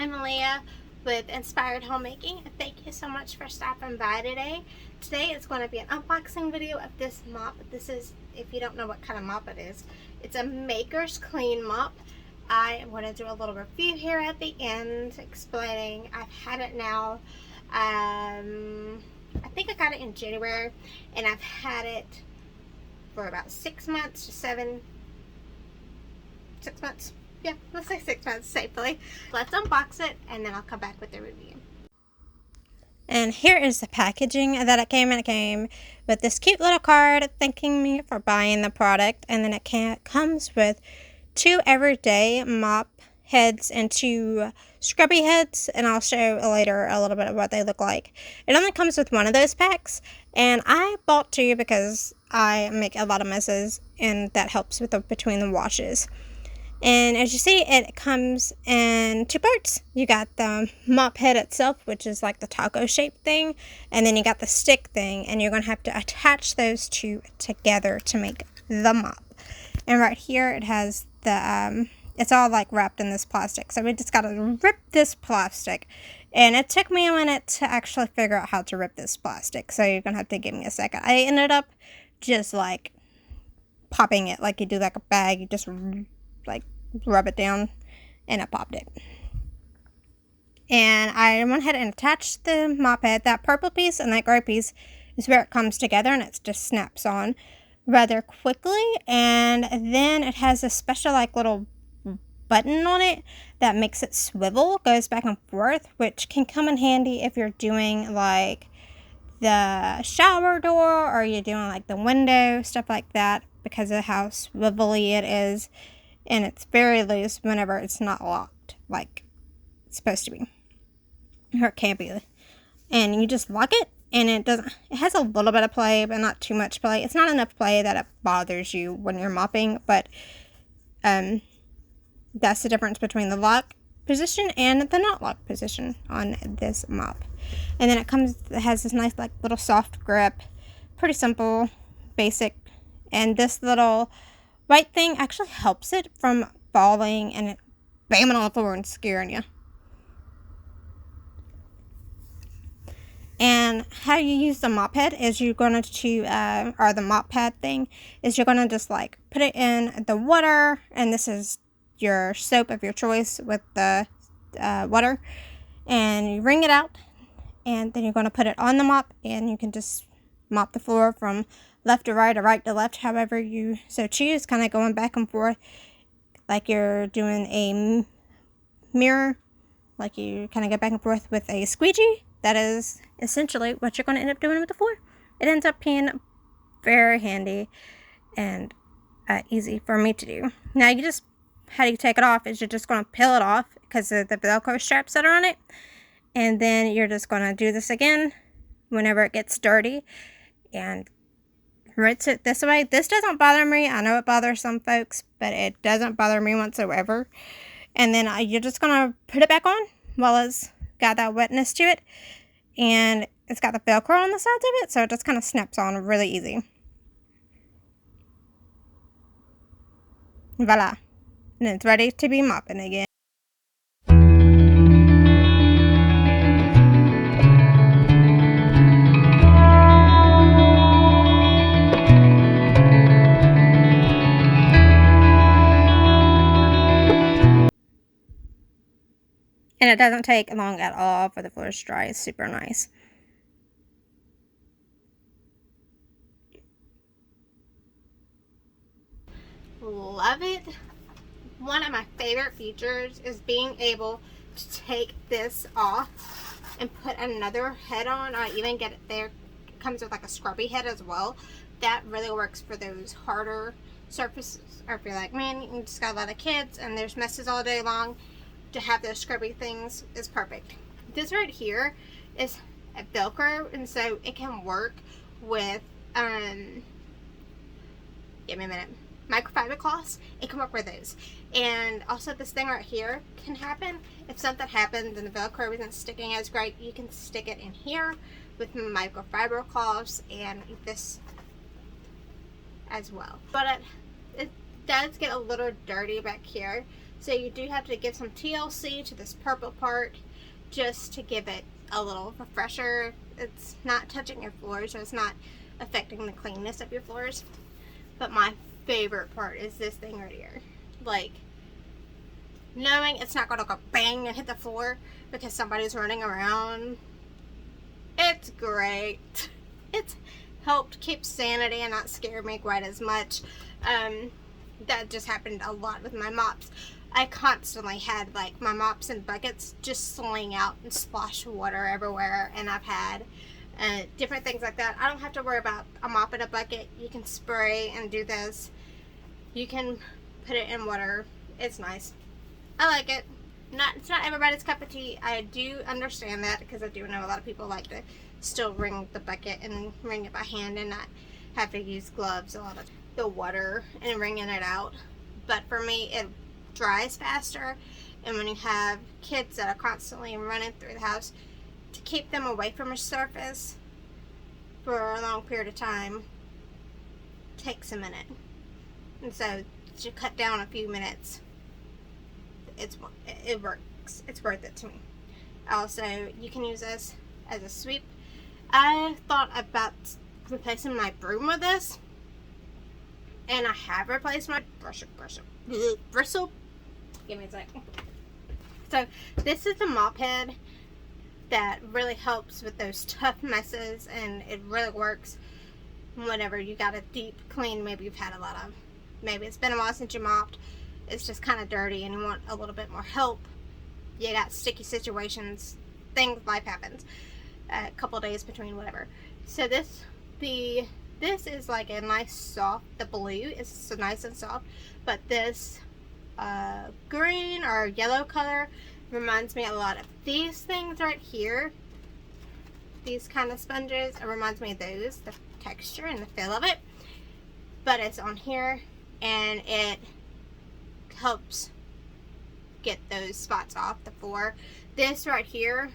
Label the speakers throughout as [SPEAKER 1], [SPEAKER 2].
[SPEAKER 1] I'm Leah with Inspired Homemaking. Thank you so much for stopping by today. Today is going to be an unboxing video of this mop. This is, if you don't know what kind of mop it is, it's a Maker's Clean mop. I am going to do a little review here at the end explaining. I've had it now, I think I got it in January, and I've had it for about 6 months to 6 months. Yeah, let's say 6 months safely. Let's unbox it and then I'll come back with the review. And here is the packaging that it came in. It came with this cute little card thanking me for buying the product, and then it comes with 2 everyday mop heads and 2 scrubby heads, and I'll show later a little bit of what they look like. It only comes with one of those packs, and I bought 2 because I make a lot of messes, and that helps with between the washes. And as you see, it comes in 2 parts. You got the mop head itself, which is like the taco shaped thing, and then you got the stick thing, and you're going to have to attach those 2 together to make the mop. And right here it has the, it's all like wrapped in this plastic, so we just got to rip this plastic. And it took me a minute to actually figure out how to rip this plastic, so you're going to have to give me a second. I ended up just like popping it like you do like a bag. You just like rub it down, and it popped it. And I went ahead and attached the mop head. That purple piece and that gray piece is where it comes together, and it just snaps on rather quickly. And then it has a special like little button on it that makes it swivel, goes back and forth, which can come in handy if you're doing like the shower door or you're doing like the window, stuff like that, because of how swivelly it is. And it's very loose whenever it's not locked like it's supposed to be, or it can't be. And you just lock it, and it has a little bit of play, but not too much play. It's not enough play that it bothers you when you're mopping, but that's the difference between the lock position and the not lock position on this mop. And then it has this nice like little soft grip, pretty simple, basic, and this little white thing actually helps it from falling and it bamming on the floor and scaring you. And how you use the mop head is you're going to, or the mop pad thing, is you're going to just like put it in the water, and this is your soap of your choice with the water, and you wring it out, and then you're going to put it on the mop, and you can just mop the floor from left to right or right to left, however you so choose, kind of going back and forth like you're doing a mirror, like you kind of go back and forth with a squeegee. That is essentially what you're going to end up doing with the floor. It ends up being very handy and easy for me to do. Now how you take it off is you're just going to peel it off because of the Velcro straps that are on it, and then you're just going to do this again whenever it gets dirty and rinse it this way. This doesn't bother me. I know it bothers some folks, but it doesn't bother me whatsoever. And then you're just going to put it back on while it's got that wetness to it. And it's got the Velcro on the sides of it, so it just kind of snaps on really easy. Voila. And it's ready to be mopping again. And it doesn't take long at all for the floors to dry. It's super nice. Love it. One of my favorite features is being able to take this off and put another head on. I even get it there. It comes with like a scrubby head as well. That really works for those harder surfaces. Or if you're like me and you just got a lot of kids and there's messes all day long, to have those scrubby things is perfect. This right here is a Velcro, and so it can work with give me a minute, microfiber cloths. It can work with those. And also this thing right here can happen if something happens and the Velcro isn't sticking as great. You can stick it in here with microfiber cloths and this as well. But it does get a little dirty back here, So you do have to give some TLC to this purple part just to give it a little refresher. It's not touching your floors, so it's not affecting the cleanness of your floors. But my favorite part is this thing right here. Like, knowing it's not going to go bang and hit the floor because somebody's running around. It's great. It's helped keep sanity and not scare me quite as much. That just happened a lot with my mops. I constantly had like my mops and buckets just sling out and splash water everywhere, and I've had different things like that. I don't have to worry about a mop in a bucket. You can spray and do this. You can put it in water. It's nice. I like it. It's not everybody's cup of tea. I do understand that because I do know a lot of people like to still wring the bucket and wring it by hand and not have to use gloves a lot of the water and wringing it out. But for me, it dries faster, and when you have kids that are constantly running through the house, to keep them away from a surface for a long period of time takes a minute. And so to cut down a few minutes, it works. It's worth it to me. Also, you can use this as a sweep. I thought about replacing my broom with this, and I have replaced my bristle. Give me a sec. So this is the mop head that really helps with those tough messes, and it really works whenever you got a deep clean. Maybe you've had a lot of, maybe it's been a while since you mopped, it's just kind of dirty and you want a little bit more help. You got sticky situations, life happens, a couple days between whatever. So this is like a nice soft, the blue is so nice and soft, but this green or yellow color reminds me a lot of these things right here. These kind of sponges, it reminds me of those, the texture and the feel of it. But it's on here, and it helps get those spots off the floor. This right here,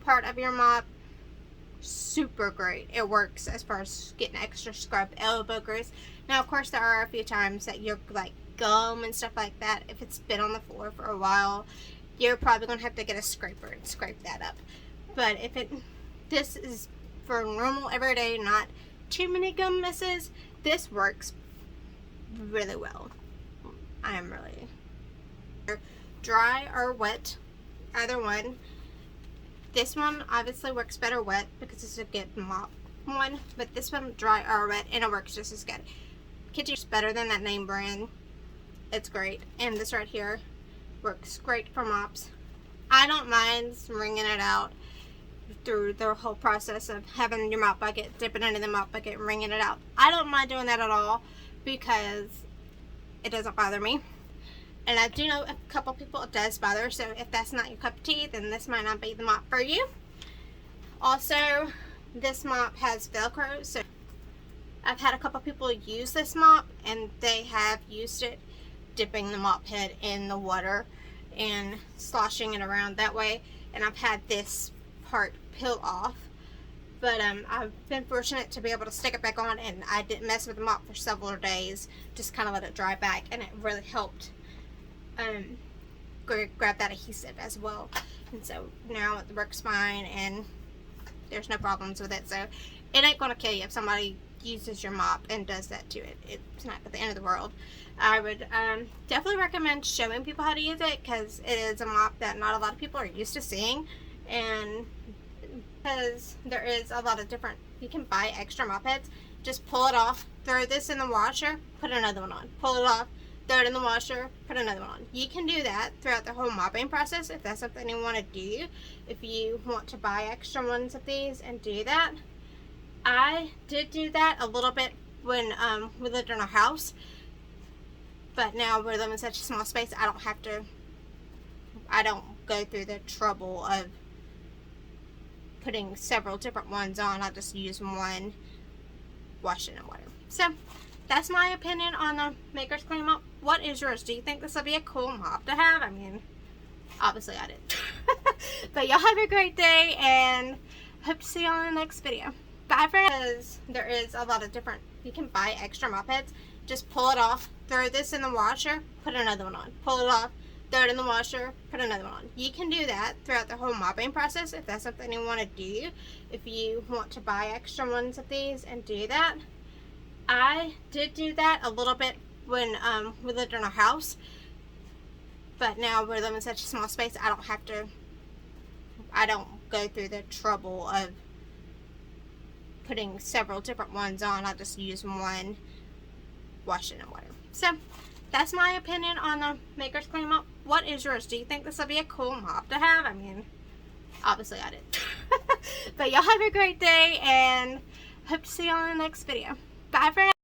[SPEAKER 1] part of your mop, super great. It works as far as getting extra scrub elbow grease. Now, of course, there are a few times that you're like gum and stuff like that. If it's been on the floor for a while, you're probably gonna have to get a scraper and scrape that up. But if this is for normal everyday, not too many gum messes, this works really well. I am really dry or wet, either one. This one obviously works better wet because it's a good mop one, but this one dry or wet, and it works just as good. Kitchen's better than that name brand. It's great. And this right here works great for mops. I don't mind wringing it out through the whole process of having your mop bucket, dipping into the mop bucket and wringing it out. I don't mind doing that at all because it doesn't bother me. And I do know a couple people it does bother, so if that's not your cup of tea, then this might not be the mop for you. Also, this mop has Velcro, so I've had a couple people use this mop, and they have used it dipping the mop head in the water and sloshing it around that way, and I've had this part peel off. But I've been fortunate to be able to stick it back on, and I didn't mess with the mop for several days, just kind of let it dry back, and it really helped grab that adhesive as well. And so now it works fine, and there's no problems with it. So it ain't gonna kill you if somebody uses your mop and does that to it. It's not at the end of the world. I would definitely recommend showing people how to use it, because it is a mop that not a lot of people are used to seeing, and because there is a lot of different, you can buy extra mop heads, just pull it off, throw this in the washer, put another one on, pull it off, throw it in the washer, put another one on. You can do that throughout the whole mopping process if that's something you want to do. If you want to buy extra ones of these and do that. I did do that a little bit when we lived in our house, but now we live in such a small space, I don't go through the trouble of putting several different ones on. I just use one, wash it in water. So that's my opinion on the Maker's Clean Mop. What is yours? Do you think this will be a cool mop to have? I mean, obviously I did. But y'all have a great day, and hope to see you on the next video. Bye, friends. There is a lot of different, you can buy extra mop heads. Just pull it off, throw this in the washer, put another one on. Pull it off, throw it in the washer, put another one on. You can do that throughout the whole mopping process if that's something you want to do. If you want to buy extra ones of these and do that. I did do that a little bit when we lived in our house, but now we live in such a small space, I don't go through the trouble of putting several different ones on. I just use one, wash it in water. So that's my opinion on the Maker's Clean Mop. What is yours? Do you think this will be a cool mop to have? I mean, obviously I did. But y'all have a great day, and hope to see you on the next video. Bye for now.